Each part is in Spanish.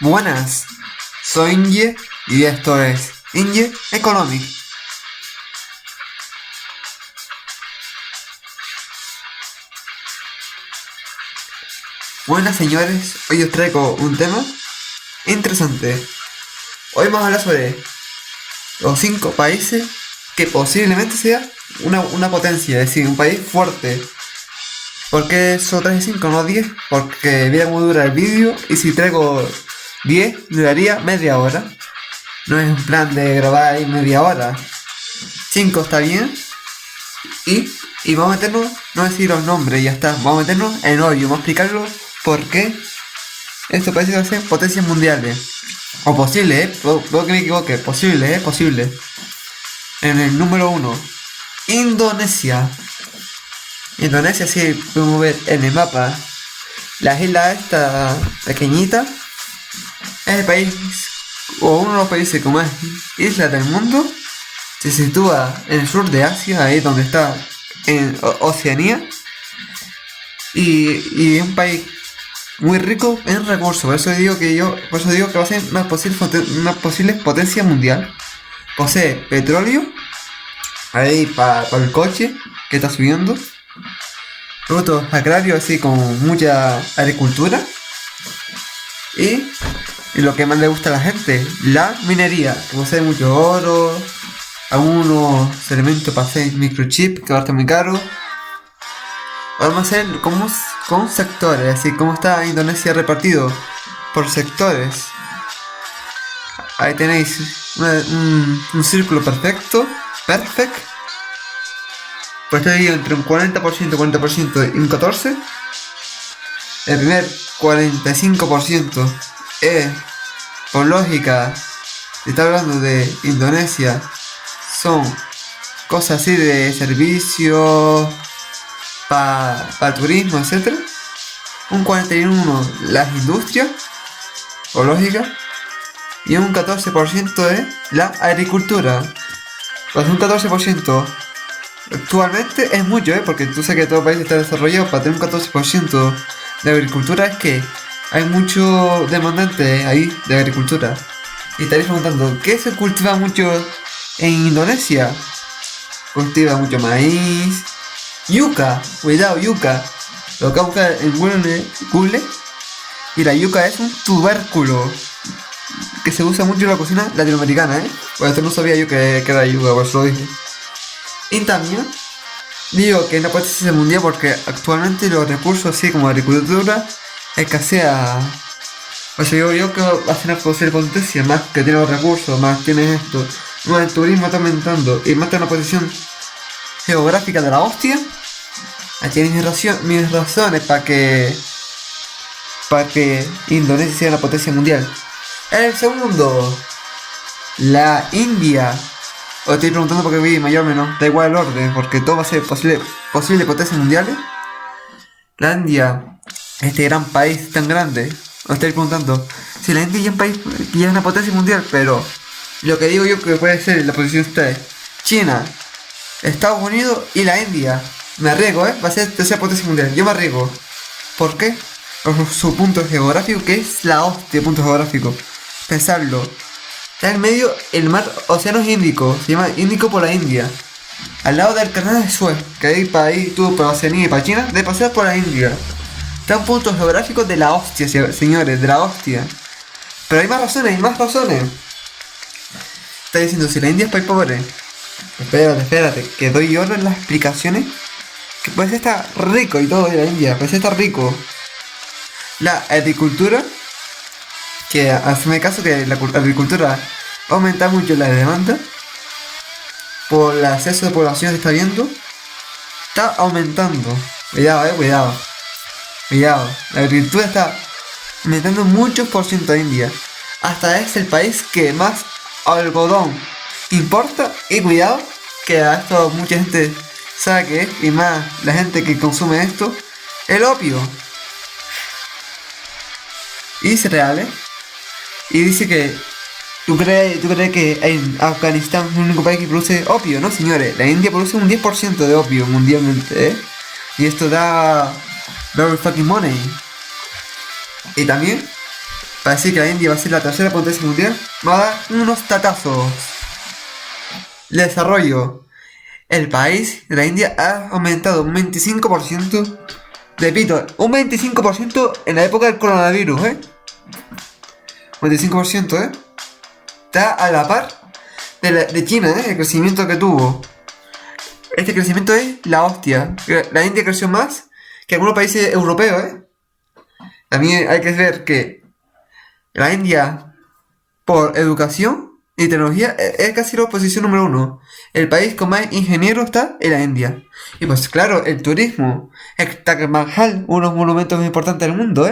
Buenas, soy Inge y esto es Inge Economic. Buenas señores, hoy os traigo un tema interesante. Hoy vamos a hablar sobre los 5 países que posiblemente sea una potencia, es decir, un país fuerte. ¿Por qué solo traje 5, no 10? Porque mira cómo dura el vídeo y si traigo 10 duraría media hora. No es un plan de grabar ahí media hora. 5 está bien. Y vamos a meternos, no decir los nombres, ya está. Vamos a meternos en hoyo, vamos a explicarlo por qué estos países van a ser potencias mundiales. O posible, puedo que me equivoque, posible. En el número 1, Indonesia. Indonesia, sí, podemos ver en el mapa. La isla esta pequeñita es el país, o uno de los países con más islas del mundo. Se sitúa en el sur de Asia, ahí donde está en Oceanía. Y es un país muy rico en recursos. Por eso digo que va a ser una posible potencia mundial. Posee petróleo ahí para el coche que está subiendo. Productos agrarios, así como mucha agricultura. Y lo que más le gusta a la gente, la minería, que posee mucho oro, algunos elementos para hacer microchip, que ahora está muy caro. Vamos a hacer con sectores, así como está Indonesia repartido por sectores. Ahí tenéis un círculo perfecto. Pues estoy entre un 40% y un 14%. El primer 45% es, por lógica, si está hablando de Indonesia, son cosas así de servicios, para turismo, etc. Un 41% las industrias, por lógica. Y un 14% es la agricultura. Pues un 14% actualmente es mucho, porque tú sabes que todo país está desarrollado. Para tener un 14% de agricultura es que hay muchos demandantes ahí de agricultura. Y estaréis preguntando, ¿qué se cultiva mucho en Indonesia? Cultiva mucho maíz, yuca, cuidado, yuca. Lo que buscar en Google. Y la yuca es un tubérculo que se usa mucho en la cocina latinoamericana, Pues esto no sabía yo que era yuca, por eso lo dije. Y también digo que no puede ser mundial porque actualmente los recursos así como agricultura escasea. O sea, yo que va a ser una posible potencia, más que tiene los recursos, más tiene esto, más el turismo está aumentando y más tiene una posición geográfica de la hostia. Aquí tienes mis razones para que Indonesia sea una potencia mundial. En el segundo, la India. Os estoy preguntando porque vi mayor o menos, da igual el orden, porque todo va a ser posible potencias mundiales. La India, este gran país tan grande, os estoy preguntando si la India ya es un país que ya es una potencia mundial, pero lo que digo yo que puede ser la posición está es China, Estados Unidos y la India. Me arriesgo, va a ser tercera potencia mundial. Yo me arriesgo. ¿Por qué? Por su punto geográfico, que es la hostia punto geográfico. Pensarlo. Está en medio el mar Océano Índico, se llama Índico por la India. Al lado del canal de Suez, que hay para ahí tú, para Oceanía y para China, de pasar por la India. Está un punto geográfico de la hostia, señores, de la hostia. Pero hay más razones. Está diciendo si la India es país pobre. Espérate, que doy yo en las explicaciones. Que puede estar rico y todo de la India, puede estar rico. La agricultura, que hace caso que la agricultura aumenta mucho la demanda por el exceso de población que está viendo, está aumentando. Cuidado. La agricultura está aumentando muchos por ciento en India. Hasta es el país que más algodón importa. Y cuidado, que a esto mucha gente sabe que es, y más la gente que consume esto, el opio. Y cereales. Y dice que ¿Tú crees que en Afganistán es el único país que produce opio? No, señores. La India produce un 10% de opio mundialmente, Y esto da very fucking money. Y también, para decir que la India va a ser la tercera potencia mundial, va a dar unos tatazos. Desarrollo. El país de la India ha aumentado un 25%. Repito, un 25% en la época del coronavirus, Un 25%, Está a la par de China, el crecimiento que tuvo. Este crecimiento es la hostia. La India creció más que algunos países europeos, También hay que ver que la India, por educación y tecnología, es casi la posición número 1. El país con más ingenieros está en la India. Y pues claro, el turismo. El Taj Mahal, uno de los monumentos más importantes del mundo,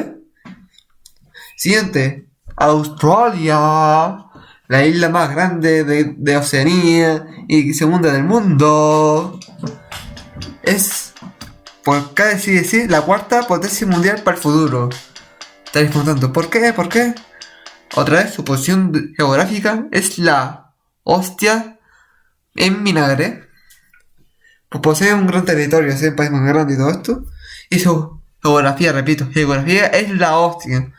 Siguiente. Australia. La isla más grande de Oceanía y segunda del mundo. Es, por casi decir, la cuarta potencia mundial para el futuro. Estaréis preguntando, ¿por qué? ¿Por qué? Otra vez, su posición geográfica es la hostia en vinagre. Pues posee un gran territorio, es el país más grande y todo esto. Y su geografía, repito, geografía es la hostia.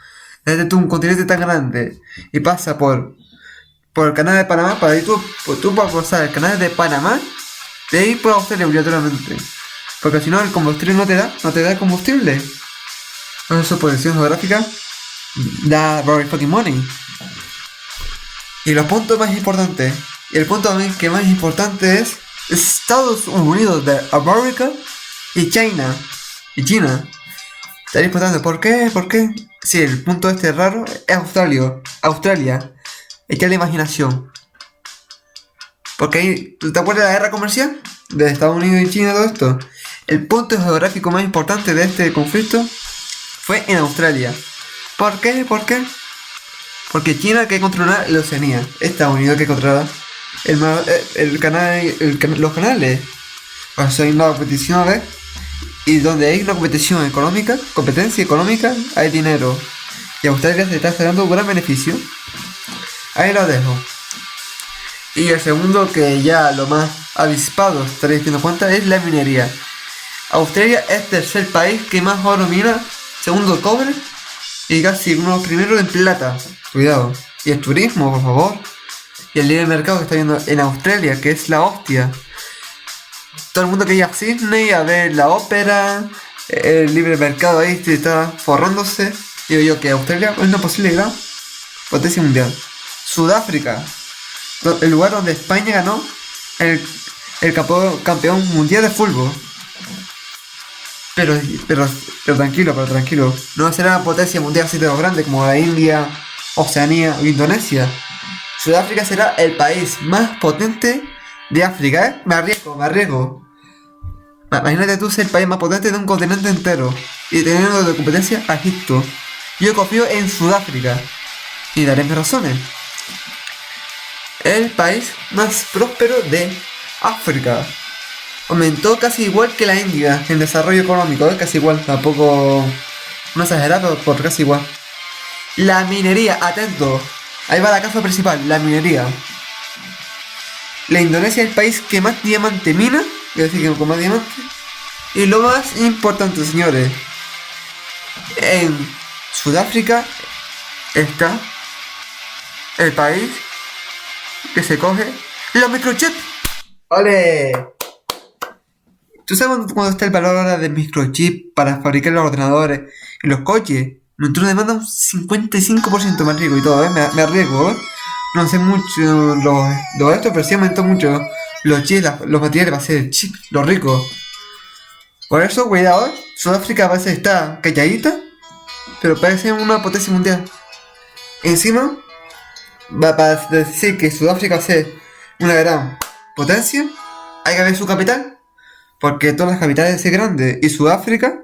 Desde un continente tan grande y pasa por el canal de Panamá, para ahí tú puedes pasar el canal de Panamá, de ahí por Australia obligatoriamente. Porque si no, el combustible no te da el combustible. Por su posición geográfica da very fucking money. Y los puntos más importantes, y el punto que más importante es Estados Unidos de América y China. Estaréis preguntando, ¿por qué? ¿Por qué? Sí, el punto este raro es Australia. Echa la imaginación. Porque ahí, ¿te acuerdas de la guerra comercial? De Estados Unidos y China y todo esto. El punto geográfico más importante de este conflicto fue en Australia. ¿Por qué? ¿Por qué? Porque China que controla la Oceanía. Estados Unidos que controla los canales. O sea, hay una competición, y donde hay una competencia económica, hay dinero. Y Australia se está sacando un gran beneficio. Ahí lo dejo. Y el segundo, que ya lo más avispado estaréis dando cuenta, es la minería. Australia es el tercer país que más oro mina, segundo cobre y casi uno de los primeros en plata. Cuidado. Y el turismo, por favor. Y el libre mercado que está viendo en Australia, que es la hostia. Todo el mundo que iba a Sydney a ver la ópera, el libre mercado ahí está forrándose. Digo yo que Australia es una posible gran potencia mundial. Sudáfrica, el lugar donde España ganó el campeón mundial de fútbol. Pero tranquilo, no será una potencia mundial así de grande como la India, Oceanía o Indonesia. Sudáfrica será el país más potente de África, Me arriesgo. Imagínate tú ser el país más potente de un continente entero y teniendo de competencia a Egipto. Yo confío en Sudáfrica y daré mis razones. El país más próspero de África. Aumentó casi igual que la India en desarrollo económico, casi igual, tampoco no exagerar, pero por casi igual. La minería, atento, ahí va la casa principal, la minería. La Indonesia es el país que más diamante mina, es decir, que con más diamante. Y lo más importante, señores, en Sudáfrica está el país que se coge los microchips. ¡Ole! ¿Tú sabes cuándo está el valor ahora de microchip para fabricar los ordenadores y los coches? Nosotros nos demanda un 55% más rico y todo, me arriesgo, No sé mucho lo esto, pero sí aumentó mucho los chips, los materiales para hacer el chip, lo rico. Por eso, cuidado, Sudáfrica parece que está calladita, pero parece una potencia mundial. Encima, para decir que Sudáfrica va a ser una gran potencia, hay que ver su capital. Porque todas las capitales son grandes. Y Sudáfrica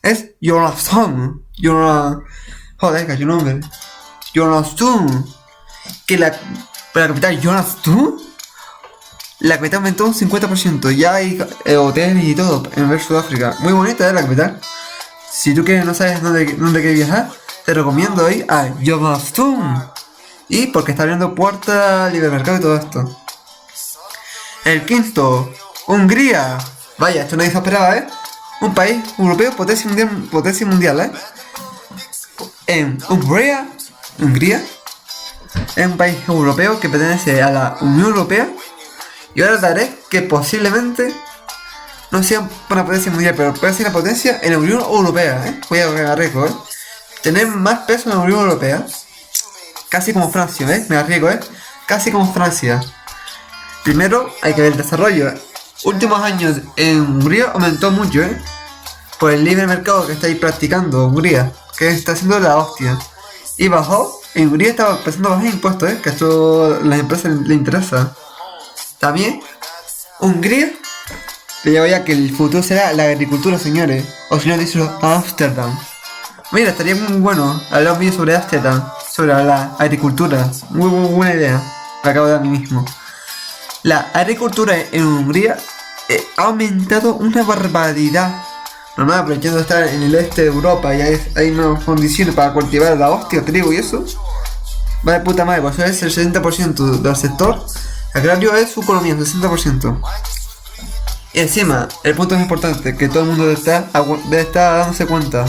es Johannesburg. Joder, que hay un nombre. Johannesburg. Que la capital Johannesburg, la capital aumentó un 50%. Ya hay hoteles y todo en ver Sudáfrica. Muy bonita, la capital. Si tú no sabes dónde quieres viajar, te recomiendo ir a Johannesburg. Y porque está abriendo puertas, libre mercado y todo esto. El quinto, Hungría. Vaya, esto nadie se esperaba, Un país europeo potencia mundial, En Hungría Hungría es un país europeo que pertenece a la Unión Europea y ahora daré que posiblemente no sea una potencia mundial, pero puede ser una potencia en la Unión Europea, Voy a agarrar rico, Tener más peso en la Unión Europea, casi como Francia, Me arriesgo, casi como Francia. Primero hay que ver el desarrollo. Últimos años en Hungría aumentó mucho, por el libre mercado que estáis practicando Hungría, que está haciendo la hostia. Y bajó, en Hungría estaba empezando a bajar impuestos, que esto a las empresas les interesa. También, Hungría le llevo ya que el futuro será la agricultura, señores. O si no, díselo a Ámsterdam. Mira, estaría muy bueno hablar un vídeo sobre Ámsterdam, sobre la agricultura. Muy buena idea, me acabo de dar a mí mismo. La agricultura en Hungría ha aumentado una barbaridad. Normal, aprovechando de estar en el este de Europa y hay unas condiciones para cultivar la hostia, trigo y eso. Va de puta madre, pues es el 60% del sector agrario es su economía, el 60%. Y encima, el punto más importante, que todo el mundo debe estar dándose cuenta.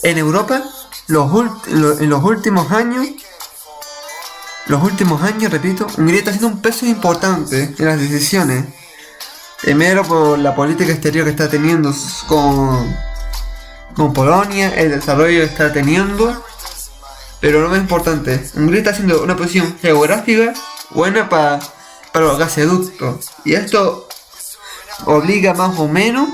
En Europa, en los últimos años, repito, Hungría está haciendo un peso importante en las decisiones. Primero por la política exterior que está teniendo con Polonia, el desarrollo que está teniendo. Pero lo más importante, Hungría está haciendo una posición geográfica buena para los gasoductos. Y esto obliga más o menos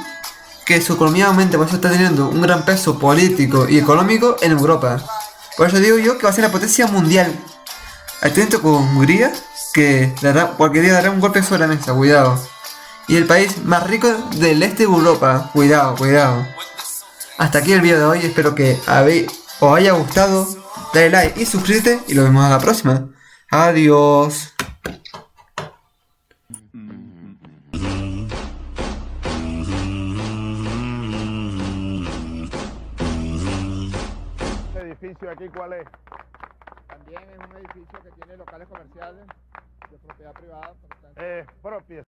que su economía aumente, por eso está teniendo un gran peso político y económico en Europa. Por eso digo yo que va a ser la potencia mundial. Atento con Hungría, que cualquier día dará un golpe sobre la mesa, cuidado. Y el país más rico del este de Europa, cuidado. Hasta aquí el vídeo de hoy, espero que os haya gustado. Dale like y suscríbete y nos vemos a la próxima. Adiós. ¿Este edificio aquí cuál es? También es un edificio que tiene locales comerciales de propiedad privada. Propia.